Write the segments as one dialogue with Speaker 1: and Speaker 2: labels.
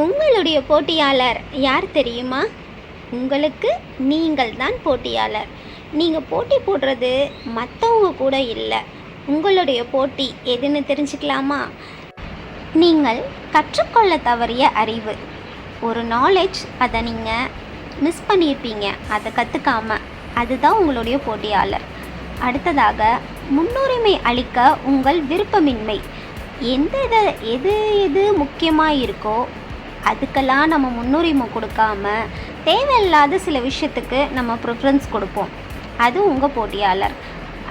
Speaker 1: உங்களுடைய போட்டியாளர் யார் தெரியுமா? உங்களுக்கு நீங்கள் தான் போட்டியாளர். நீங்கள் போட்டி போடுறது மற்றவங்க கூட இல்லை. உங்களுடைய போட்டி எதுன்னு தெரிஞ்சுக்கலாமா? நீங்கள் கற்றுக்கொள்ள தவறிய அறிவு, ஒரு நாலேஜ், அதை நீங்கள் மிஸ் பண்ணியிருப்பீங்க, அதை கற்றுக்காமல், அதுதான் உங்களுடைய போட்டியாளர். அடுத்ததாக, முன்னுரிமை அளிக்க உங்கள் விருப்பமின்மை. எது எது முக்கியமாக இருக்கோ அதுக்கெல்லாம் நம்ம முன்னுரிமை கொடுக்காம தேவையில்லாத சில விஷயத்துக்கு நம்ம ப்ரிஃபரன்ஸ் கொடுப்போம். அது உங்கள் போட்டியாளர்.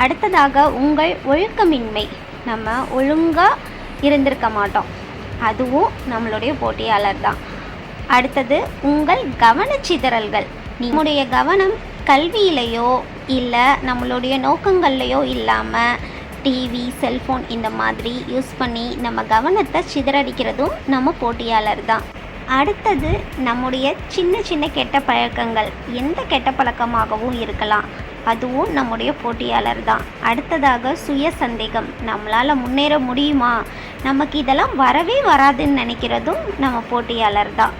Speaker 1: அடுத்ததாக, உங்கள் ஒழுக்கமின்மை. நம்ம ஒழுங்காக இருந்திருக்க மாட்டோம், அதுவும் நம்மளுடைய போட்டியாளர் தான். அடுத்தது, உங்கள் கவனச்சிதறல்கள். நம்முடைய கவனம் கல்வியிலையோ இல்லை நம்மளுடைய நோக்கங்கள்லையோ இல்லாமல் டிவி, செல்ஃபோன் இந்த மாதிரி யூஸ் பண்ணி நம்ம கவனத்தை சிதறடிக்கிறதும் நம்ம போட்டியாளர் தான். அடுத்தது, நம்முடைய சின்ன சின்ன கெட்ட பழக்கங்கள், எந்த கெட்ட பழக்கமாகவும் இருக்கலாம், அதுவும் நம்முடைய போட்டியாளர் தான். அடுத்ததாக, சுய சந்தேகம். நம்மளால் முன்னேற முடியுமா, நமக்கு இதெல்லாம் வரவே வராதுன்னு நினைக்கிறதும் நம்ம போட்டியாளர் தான்.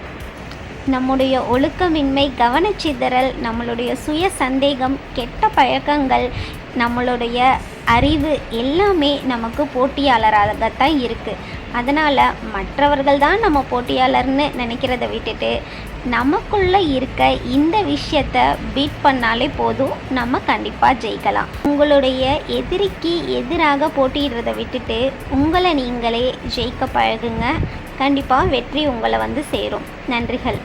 Speaker 1: நம்முடைய ஒழுக்கமின்மை, கவனச்சிதறல், நம்மளுடைய சுய சந்தேகம், கெட்ட பழக்கங்கள், நம்மளுடைய அறிவு எல்லாமே நமக்கு போட்டியாளராகத்தான் இருக்குது. அதனால் மற்றவர்கள் தான் நம்ம போட்டியாளர்னு நினைக்கிறத விட்டுட்டு நமக்குள்ளே இருக்க இந்த விஷயத்தை பீட் பண்ணாலே போதும், நம்ம கண்டிப்பாக ஜெயிக்கலாம். உங்களுடைய எதிரிக்கு எதிராக போட்டியிடுறதை விட்டுட்டு உங்களை நீங்களே ஜெயிக்க பழகுங்க. கண்டிப்பாக வெற்றி உங்களை வந்து சேரும். நன்றிகள்.